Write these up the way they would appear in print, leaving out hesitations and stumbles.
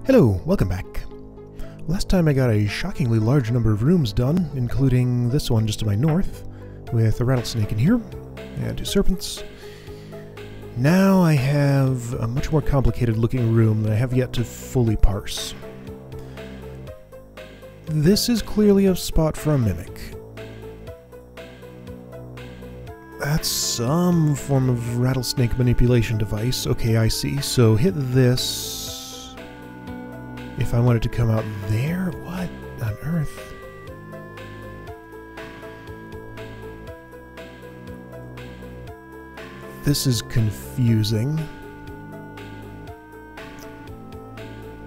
Hello, welcome back. Last time I got a shockingly large number of rooms done, including this one just to my north, with a rattlesnake in here, and 2 serpents. Now I have a much more complicated looking room that I have yet to fully parse. This is clearly a spot for a mimic. That's some form of rattlesnake manipulation device. Okay, I see. So hit this. If I wanted to come out there? What on earth? This is confusing.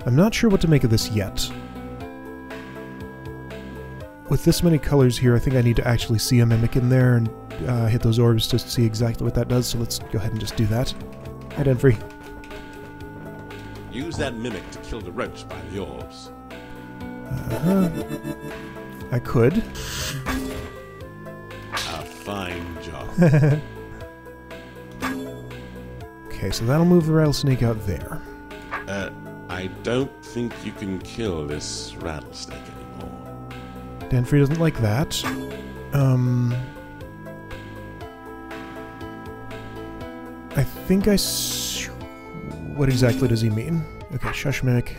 I'm not sure what to make of this yet. With this many colors here, I think I need to actually see a mimic in there and hit those orbs to see exactly what that does, so let's go ahead and just do that. Hi, Denfrey. Use that mimic to kill the roach by the orbs. I could. A fine job. Okay, so that'll move the rattlesnake out there. I don't think you can kill this rattlesnake anymore. Denfrey doesn't like that. I think what exactly does he mean? Okay, shush mimic.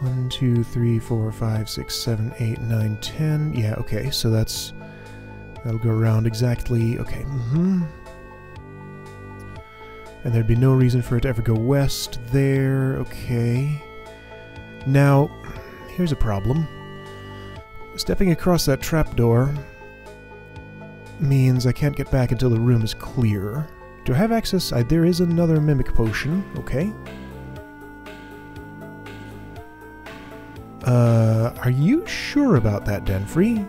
1, 2, 3, 4, 5, 6, 7, 8, 9, 10. Yeah, okay, so that'll go around exactly. Okay, And there'd be no reason for it to ever go west there. Okay. Now, here's a problem. Stepping across that trapdoor means I can't get back until the room is clear. Do I have access? There is another mimic potion. Okay. Are you sure about that, Denfrey?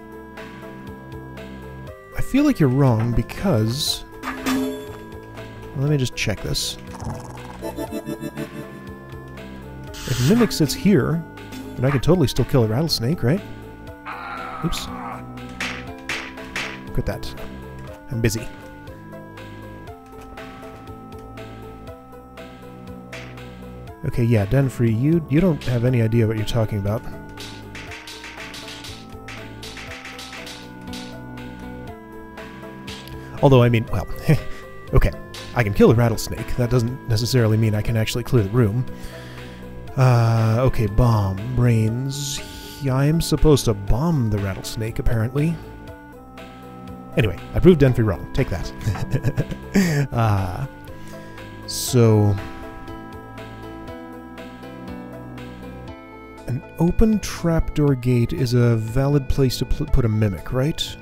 I feel like you're wrong because... Let me just check this. If mimic sits here, then I can totally still kill a rattlesnake, right? Oops. Quit that. I'm busy. Okay, yeah, Denfrey, you don't have any idea what you're talking about. Although, I mean, well, okay, I can kill a rattlesnake. That doesn't necessarily mean I can actually clear the room. Okay, bomb. Brains. I'm supposed to bomb the rattlesnake, apparently. Anyway, I proved Denfrey wrong. Take that. So... An open trapdoor gate is a valid place to put a mimic, right?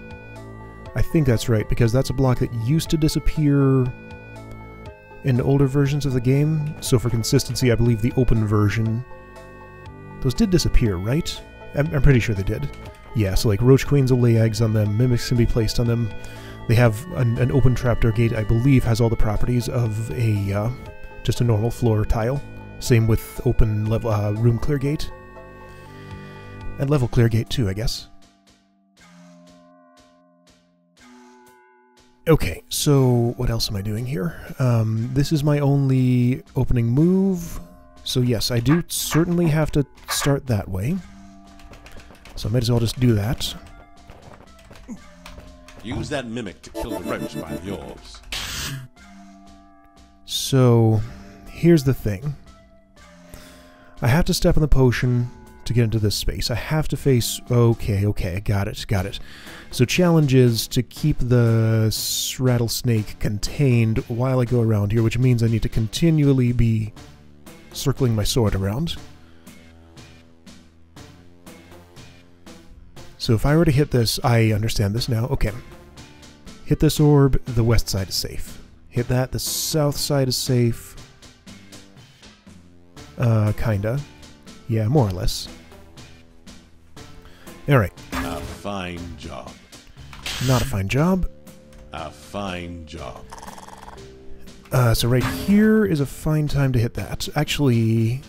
I think that's right, because that's a block that used to disappear in older versions of the game. So for consistency, I believe the open version... Those did disappear, right? I'm pretty sure they did. Yeah, so like roach queens will lay eggs on them, mimics can be placed on them. They have an open trapdoor gate, I believe, has all the properties of a just a normal floor tile. Same with open level room clear gate. And level clear gate too, I guess. Okay, so what else am I doing here? This is my only opening move. So yes, I do certainly have to start that way. So I might as well just do that. Use that mimic to kill the roach by the orbs. So, here's the thing. I have to step on the potion to get into this space. I have to face... Okay, got it. So challenge is to keep the rattlesnake contained while I go around here, which means I need to continually be circling my sword around. So if I were to hit this, I understand this now. Okay. Hit this orb, the west side is safe. Hit that, the south side is safe. Kinda. Yeah, more or less. Alright. A fine job. Not a fine job. A fine job. So right here is a fine time to hit that. Actually...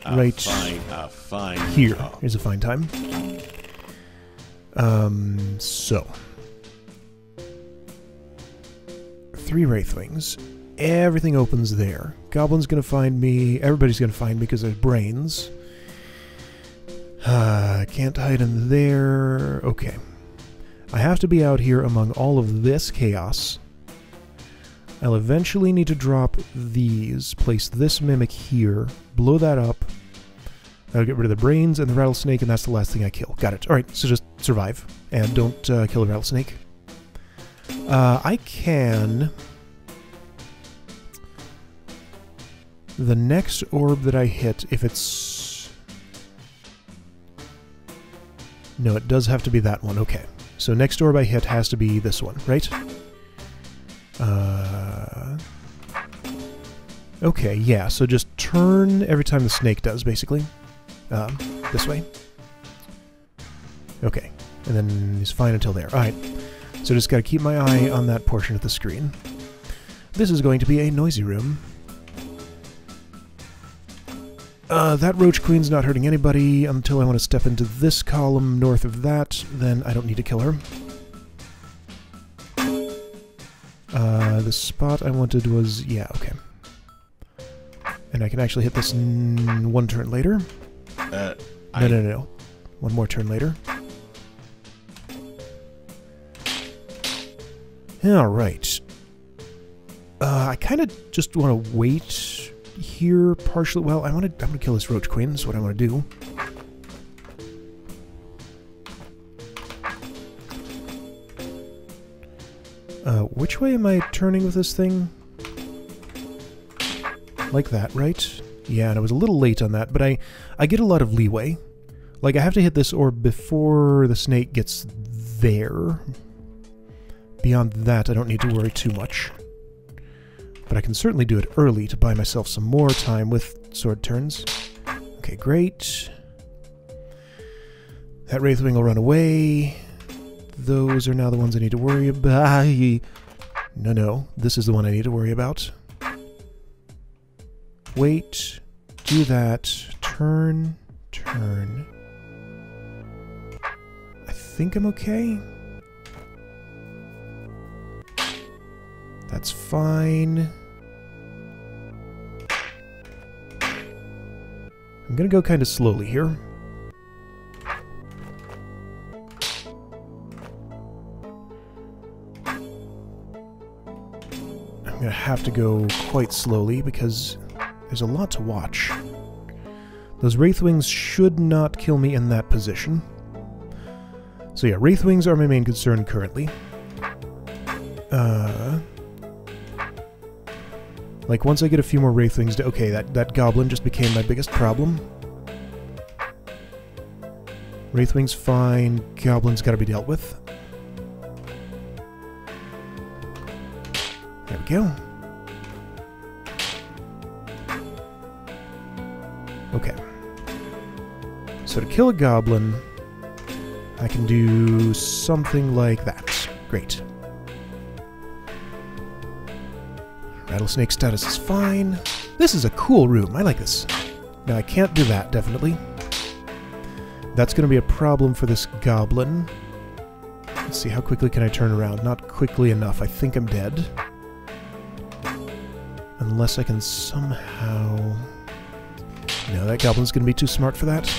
right here is a fine time. So... 3 Wraithwings. everything opens there. Goblin's gonna find me. Everybody's gonna find me because there's brains. Can't hide in there. Okay. I have to be out here among all of this chaos. I'll eventually need to drop these, place this mimic here, blow that up. That'll get rid of the brains and the rattlesnake, and that's the last thing I kill. Got it. Alright, so just survive. And don't kill the rattlesnake. I can... The next orb that I hit, if it's... No, it does have to be that one. Okay. So next orb I hit has to be this one, right? Okay, yeah, so just turn every time the snake does, basically. This way. Okay, and then he's fine until there. Alright, so just gotta keep my eye on that portion of the screen. This is going to be a noisy room. That Roach Queen's not hurting anybody until I want to step into this column north of that, then I don't need to kill her. The spot I wanted was... yeah, okay. And I can actually hit this one turn later. No. One more turn later. Alright. I kind of just want to wait here partially. Well, I'm gonna kill this Roach Queen, is what I want to do. Which way am I turning with this thing? Like that, right? Yeah, and I was a little late on that, but I get a lot of leeway. Like, I have to hit this orb before the snake gets there. Beyond that, I don't need to worry too much. But I can certainly do it early to buy myself some more time with sword turns. Okay, great. That Wraithwing will run away. Those are now the ones I need to worry about. No, this is the one I need to worry about. Wait, do that, turn. I think I'm okay. That's fine. I'm gonna go kind of slowly here. I'm gonna have to go quite slowly because there's a lot to watch. Those Wraithwings should not kill me in that position. So yeah, Wraithwings are my main concern currently. Like, once I get a few more Wraithwings... okay, that Goblin just became my biggest problem. Wraithwing's fine. Goblin's gotta be dealt with. There we go. Okay. So to kill a Goblin, I can do something like that. Great. Rattlesnake status is fine. This is a cool room. I like this. Now, I can't do that, definitely. That's going to be a problem for this Goblin. Let's see, how quickly can I turn around? Not quickly enough. I think I'm dead. Unless I can somehow... no, that Goblin's going to be too smart for that.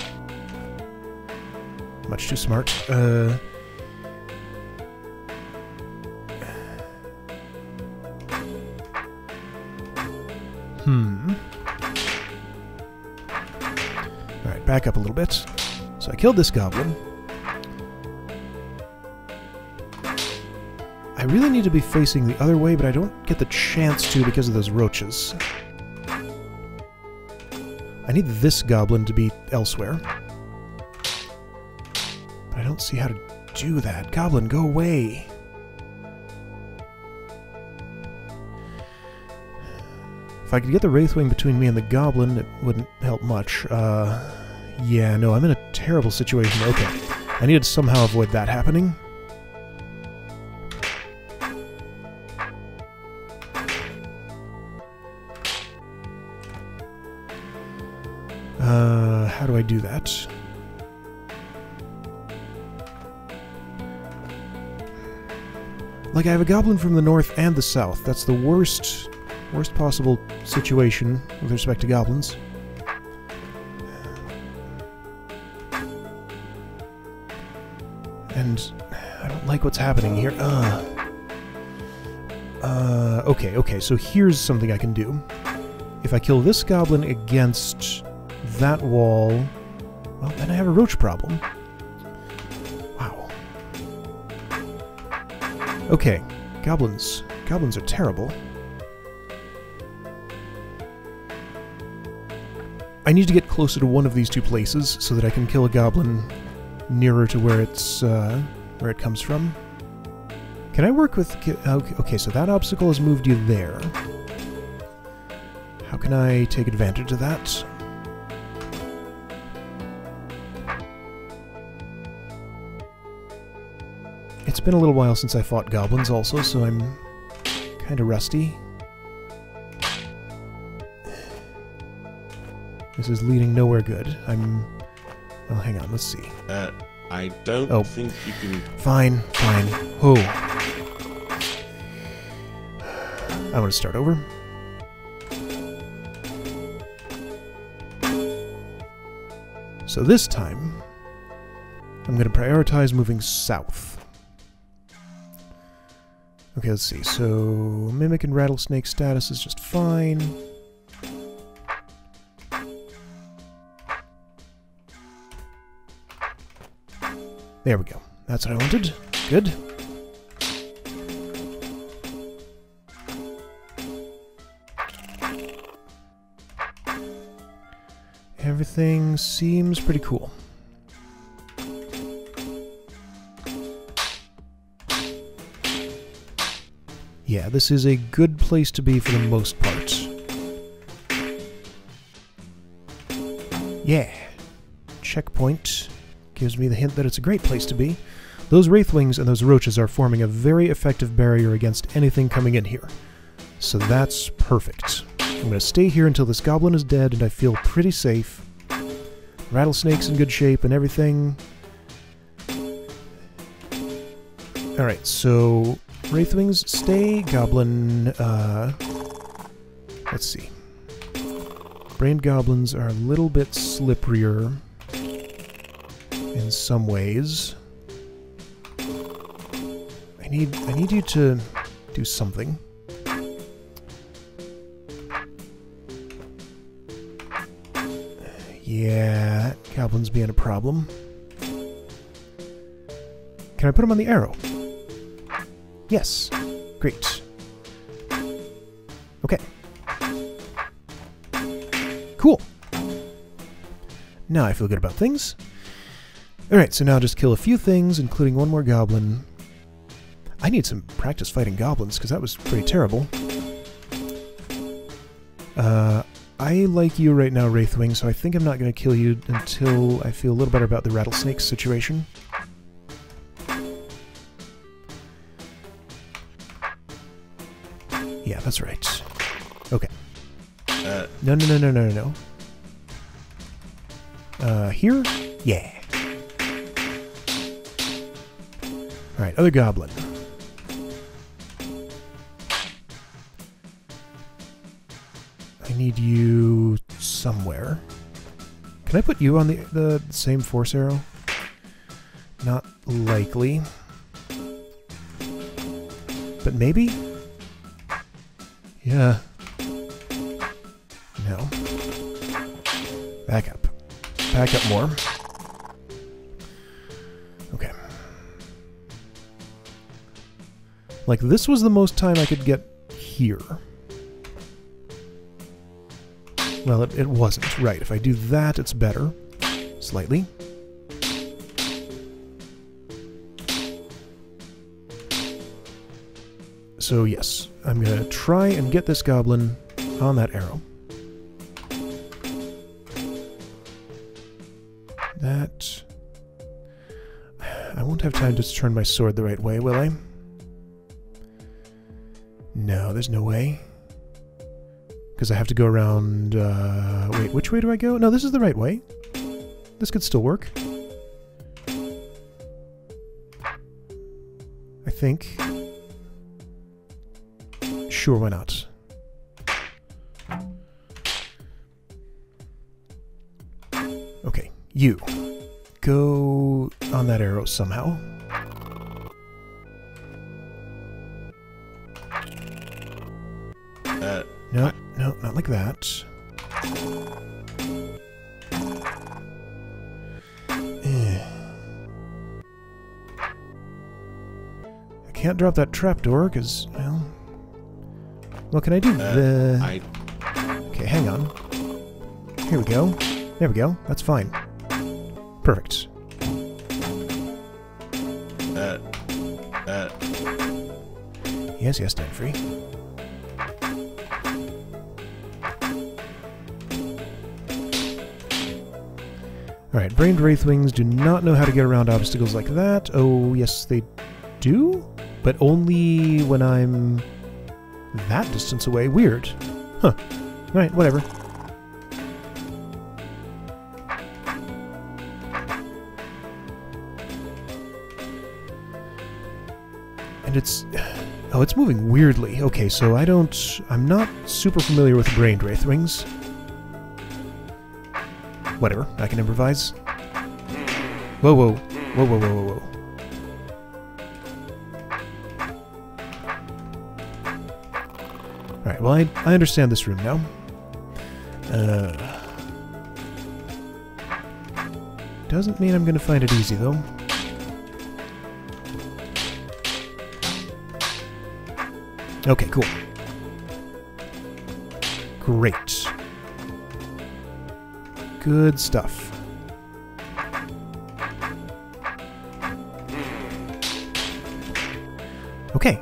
Much too smart. Alright, back up a little bit. So I killed this Goblin. I really need to be facing the other way, but I don't get the chance to because of those roaches. I need this Goblin to be elsewhere. But I don't see how to do that. Goblin, go away! If I could get the Wraithwing between me and the Goblin, it wouldn't help much. Yeah, no, I'm in a terrible situation. Okay, I need to somehow avoid that happening. How do I do that? Like, I have a Goblin from the north and the south. That's the worst Worst possible situation with respect to goblins. And I don't like what's happening here. Okay, so here's something I can do. If I kill this goblin against that wall, well, then I have a roach problem. Wow. Okay, goblins. Goblins are terrible. I need to get closer to one of these two places so that I can kill a goblin nearer to where it comes from. Can I work with... Okay, so that obstacle has moved you there. How can I take advantage of that? It's been a little while since I fought goblins also, so I'm kind of rusty. This is leading nowhere good. Well, hang on, let's see. I don't think you can... Fine. Oh. I'm gonna start over. So this time, I'm gonna prioritize moving south. Okay, let's see. So, Mimic and Rattlesnake status is just fine. There we go. That's what I wanted. Good. Everything seems pretty cool. Yeah, this is a good place to be for the most part. Yeah. Checkpoint. Gives me the hint that it's a great place to be. Those Wraithwings and those Roaches are forming a very effective barrier against anything coming in here. So that's perfect. I'm going to stay here until this goblin is dead and I feel pretty safe. Rattlesnake's in good shape and everything. Alright, so Wraithwings stay, goblin, let's see. Brained goblins are a little bit slipperier in some ways. I need you to do something. Yeah, goblin's being a problem. Can I put him on the arrow? Yes. Great. Okay. Cool. Now I feel good about things. Alright, so now just kill a few things, including one more goblin. I need some practice fighting goblins, because that was pretty terrible. I like you right now, Wraithwing, so I think I'm not going to kill you until I feel a little better about the rattlesnake situation. Yeah, that's right. Okay. No. Here? Yeah. Alright, other goblin. I need you somewhere. Can I put you on the same force arrow? Not likely. But maybe? Yeah. No. Back up. Back up more. Okay. Like, this was the most time I could get here. Well, it wasn't. Right, if I do that, it's better. Slightly. So, yes. I'm going to try and get this goblin on that arrow. That... I won't have time to turn my sword the right way, will I? No, there's no way. Because I have to go around... wait, which way do I go? No, this is the right way. This could still work. I think. Sure, why not? You. Go on that arrow somehow. No, no, not like that. I can't drop that trapdoor because, well... What can I do? Okay, hang on. Here we go. There we go. That's fine. Perfect. Yes, yes, Denfrey. Alright, brained wraithwings do not know how to get around obstacles like that. Oh, yes, they do? But only when I'm that distance away. Weird. Huh. Alright, whatever. And it's... Oh, it's moving weirdly. Okay, so I'm not super familiar with brained wraithwings. Whatever, I can improvise. Whoa, whoa. Whoa, whoa, whoa, whoa, whoa. Alright, well, I understand this room now. Doesn't mean I'm gonna find it easy, though. Okay, cool. Great. Good stuff. Okay.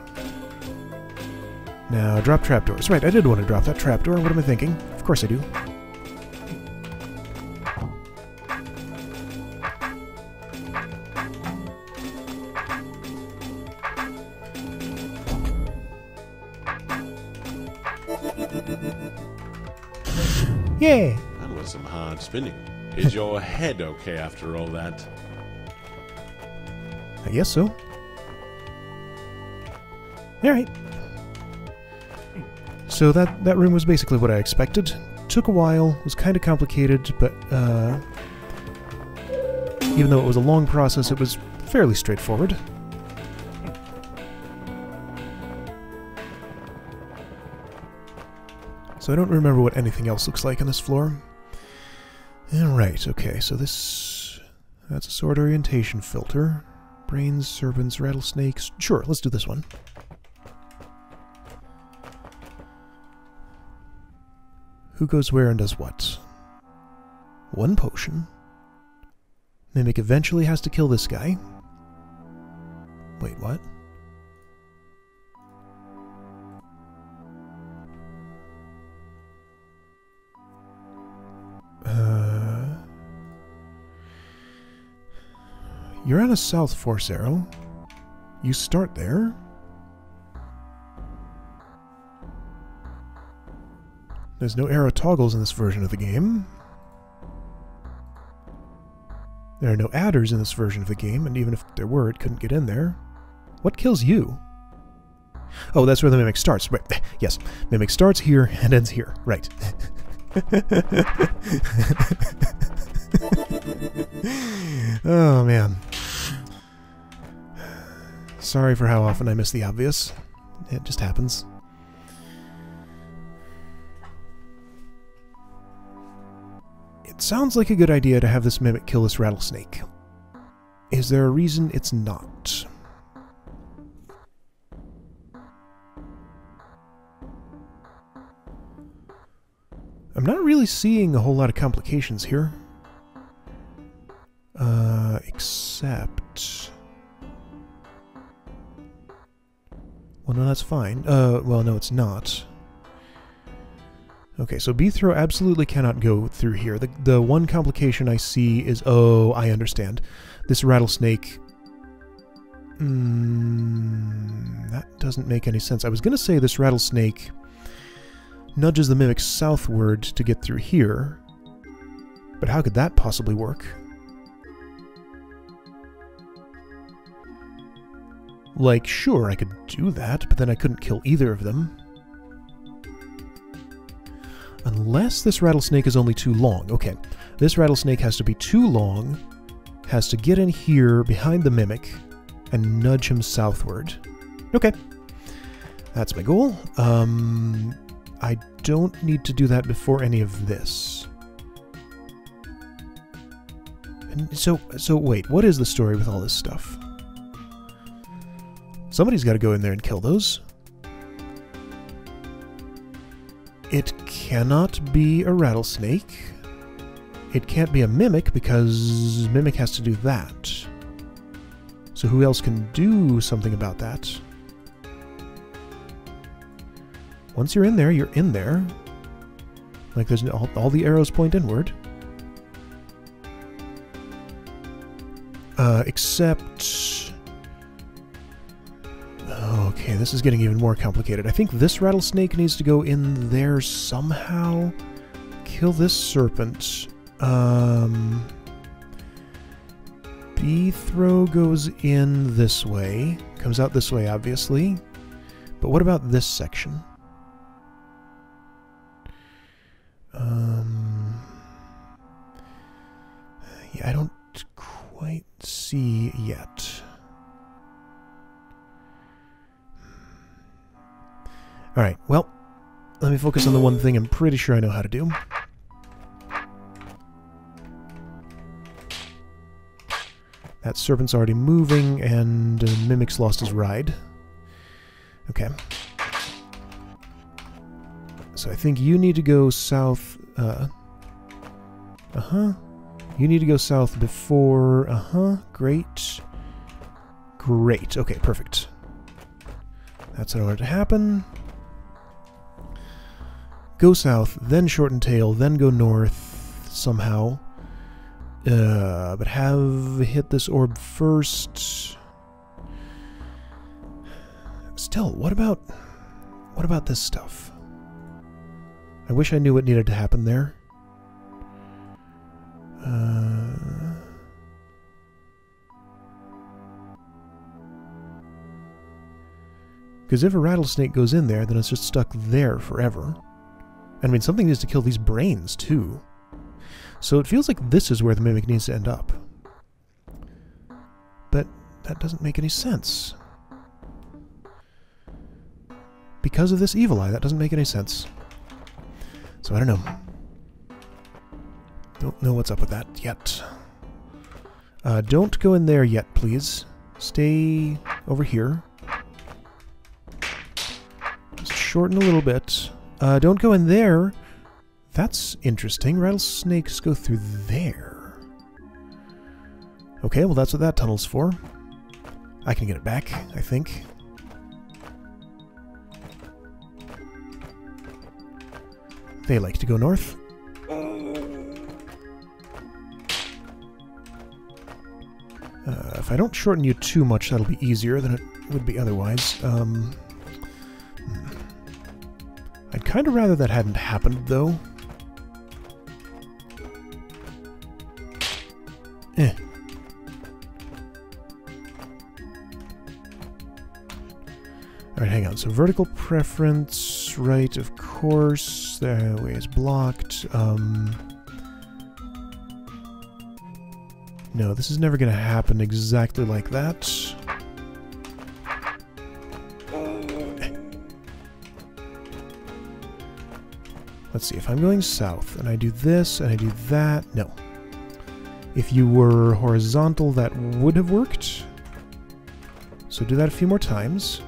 Now, drop trapdoors. Right, I did want to drop that trapdoor. What am I thinking? Of course I do. Yeah! That was some hard spinning. Is your head okay after all that? I guess so. Alright. So that room was basically what I expected. Took a while, was kind of complicated, but even though it was a long process, it was fairly straightforward. So I don't remember what anything else looks like on this floor. Alright, okay, so that's a sword orientation filter. Brains, serpents, rattlesnakes. Sure, let's do this one. Who goes where and does what? One potion. Mimic eventually has to kill this guy. Wait, what? You're on a south force arrow. You start there. There's no arrow toggles in this version of the game. There are no adders in this version of the game, and even if there were, it couldn't get in there. What kills you? Oh, that's where the mimic starts. Right. Yes, mimic starts here and ends here. Right. Oh, man. Sorry for how often I miss the obvious. It just happens. It sounds like a good idea to have this mimic kill this rattlesnake. Is there a reason it's not? I'm not really seeing a whole lot of complications here. Except... Well, no, that's fine. Well, no, it's not. Okay, so Beethro absolutely cannot go through here. The one complication I see is... Oh, I understand. This rattlesnake... that doesn't make any sense. I was going to say this rattlesnake nudges the mimic southward to get through here. But how could that possibly work? Like, sure, I could do that, but then I couldn't kill either of them. Unless this rattlesnake is only too long. Okay, this rattlesnake has to be too long, has to get in here behind the mimic, and nudge him southward. Okay, that's my goal. I don't need to do that before any of this. And so wait, what is the story with all this stuff? Somebody's got to go in there and kill those. It cannot be a rattlesnake. It can't be a mimic because mimic has to do that. So who else can do something about that? Once you're in there, you're in there. Like there's all the arrows point inward. Except... Okay, this is getting even more complicated. I think this rattlesnake needs to go in there somehow. Kill this serpent. Beethro goes in this way. Comes out this way, obviously. But what about this section? Yeah, I don't quite see yet. Alright, well, let me focus on the one thing I'm pretty sure I know how to do. That serpent's already moving, and Mimic's lost his ride. Okay. So I think you need to go south... You need to go south before... Great. Great. Okay, perfect. That's in order to happen. Go south, then shorten tail, then go north somehow. But have hit this orb first. Still, what about this stuff? I wish I knew what needed to happen there. Because if a rattlesnake goes in there, then it's just stuck there forever. I mean, something needs to kill these brains, too. So it feels like this is where the mimic needs to end up. But that doesn't make any sense. Because of this evil eye, that doesn't make any sense. So I don't know. Don't know what's up with that yet. Don't go in there yet, please. Stay over here. Just shorten a little bit. Don't go in there. That's interesting. Rattlesnakes go through there. Okay, well that's what that tunnel's for. I can get it back, I think. They like to go north. If I don't shorten you too much, that'll be easier than it would be otherwise. I'd kind of rather that hadn't happened, though. Alright, hang on. So vertical preference, right, of course. The way is blocked. No, this is never going to happen exactly like that. Let's see, if I'm going south, and I do this, and I do that... No. If you were horizontal, that would have worked. So do that a few more times.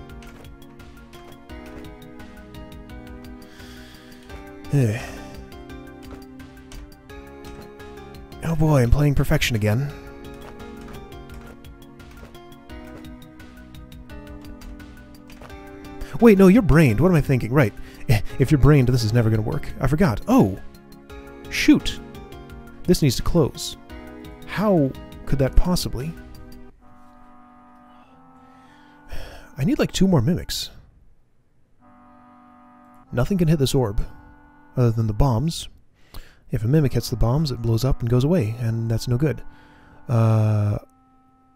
Oh boy, I'm playing perfection again. Wait, no, you're brained. What am I thinking? Right. If you're brained, this is never going to work. I forgot. Oh! Shoot! This needs to close. How could that possibly? I need like 2 more mimics. Nothing can hit this orb, other than the bombs. If a mimic hits the bombs, it blows up and goes away, and that's no good.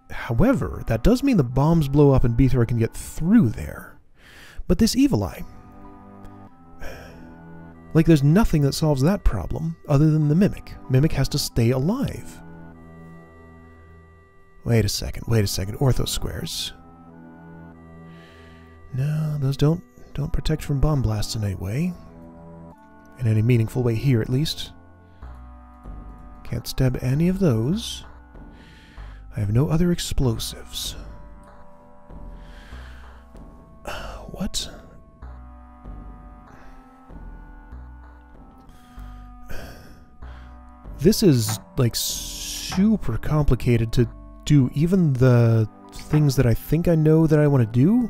However, that does mean the bombs blow up and Beethro can get through there. But this evil eye... Like, there's nothing that solves that problem other than the Mimic. Mimic has to stay alive. Wait a second, ortho squares. No, those don't protect from bomb blasts in any way. In any meaningful way here, at least. Can't stab any of those. I have no other explosives. What? This is, like, super complicated to do even the things that I think I know that I want to do.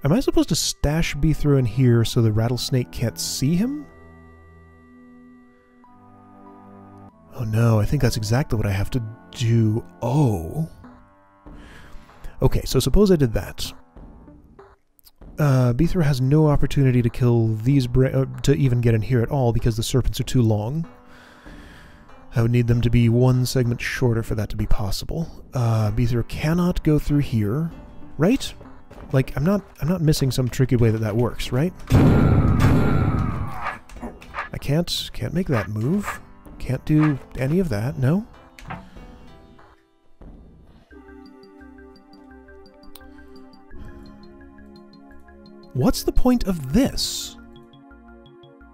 Am I supposed to stash Beethro in here so the rattlesnake can't see him? Oh no, I think that's exactly what I have to do. Oh. Okay, so suppose I did that. Beethro has no opportunity to kill these to even get in here at all because the serpents are too long. I would need them to be one segment shorter for that to be possible. Beethro cannot go through here, right? Like, I'm not missing some tricky way that works, right? I can't make that move. Can't do any of that, no? What's the point of this?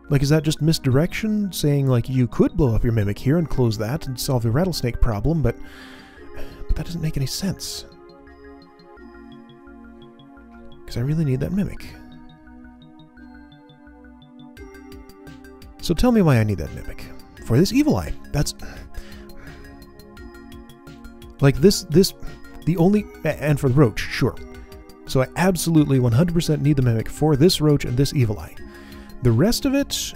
Like, is that just misdirection? Saying, like, you could blow up your Mimic here and close that and solve your rattlesnake problem, but that doesn't make any sense. Because I really need that Mimic. So tell me why I need that Mimic. For this evil eye. That's... Like, the only... And for the roach, sure. So I absolutely 100% need the Mimic for this roach and this evil eye. The rest of it,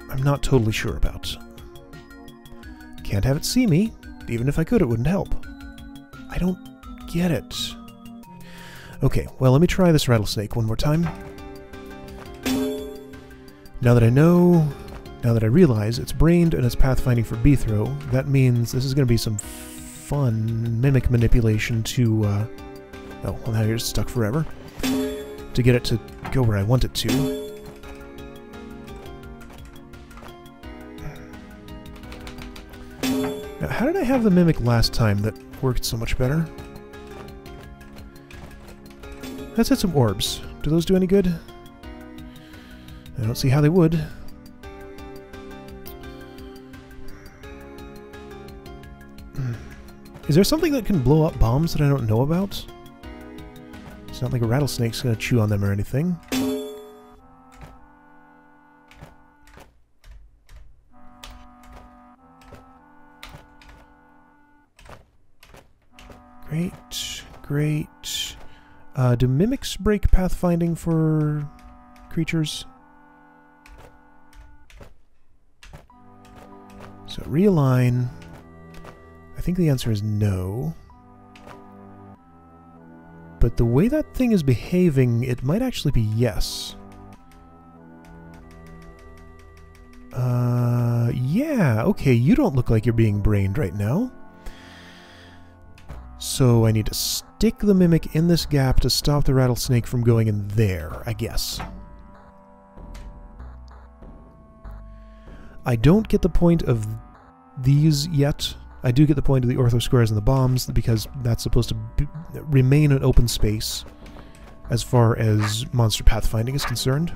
I'm not totally sure about. Can't have it see me. Even if I could, it wouldn't help. I don't get it. Okay, well, let me try this rattlesnake one more time. Now that I know, now that I realize it's brained and it's pathfinding for Beethro, that means this is going to be some fun Mimic manipulation to, oh, well, now you're stuck forever. To get it to go where I want it to. Now, how did I have the Mimic last time that worked so much better? Let's hit some orbs. Do those do any good? I don't see how they would. Is there something that can blow up bombs that I don't know about? It's not like a rattlesnake's gonna chew on them or anything. Great, great. Do mimics break pathfinding for creatures? So realign. I think the answer is no. But the way that thing is behaving, it might actually be yes. Yeah, okay, you don't look like you're being brained right now. So I need to stick the Mimic in this gap to stop the rattlesnake from going in there, I guess. I don't get the point of these yet. I do get the point of the ortho squares and the bombs, because that's supposed to remain an open space as far as monster pathfinding is concerned.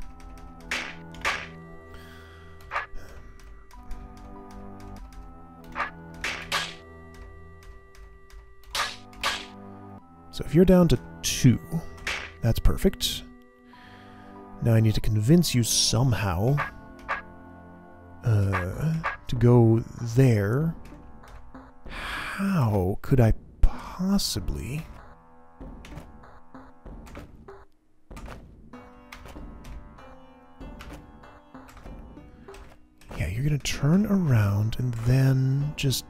So if you're down to 2, that's perfect. Now I need to convince you somehow to go there. How could I possibly... Yeah, you're gonna turn around and then just...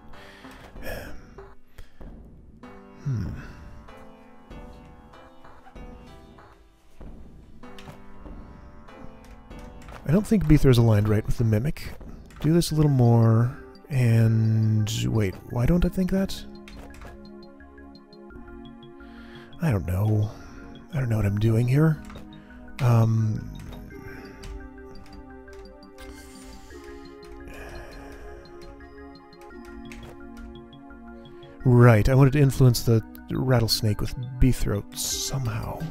I don't think Beethro's aligned right with the Mimic. Do this a little more, and... Wait, why don't I think that? I don't know. I don't know what I'm doing here. Right, I wanted to influence the rattlesnake with Beethro somehow.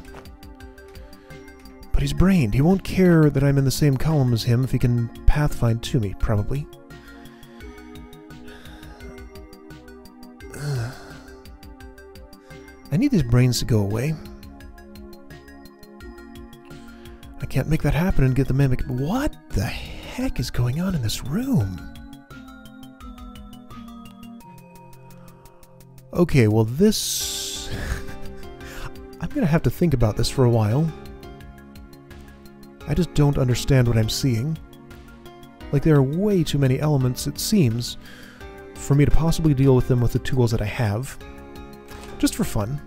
But he's brained. He won't care that I'm in the same column as him if he can pathfind to me, probably. I need these brains to go away. I can't make that happen and get the mimic. What the heck is going on in this room? Okay, well this... I'm gonna have to think about this for a while. I just don't understand what I'm seeing. Like, there are way too many elements, it seems, for me to possibly deal with them with the tools that I have. Just for fun.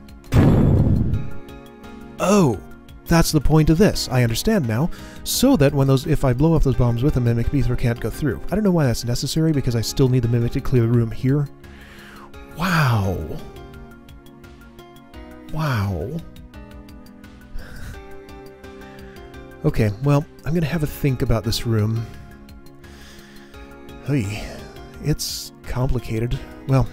Oh! That's the point of this. I understand now. So that when if I blow up those bombs with a mimic, Beethro can't go through. I don't know why that's necessary, because I still need the mimic to clear the room here. Wow. Wow. Okay, well, I'm gonna have a think about this room. Hey, it's complicated. Well,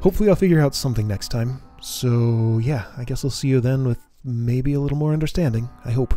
hopefully I'll figure out something next time. So, yeah, I guess I'll see you then with maybe a little more understanding. I hope.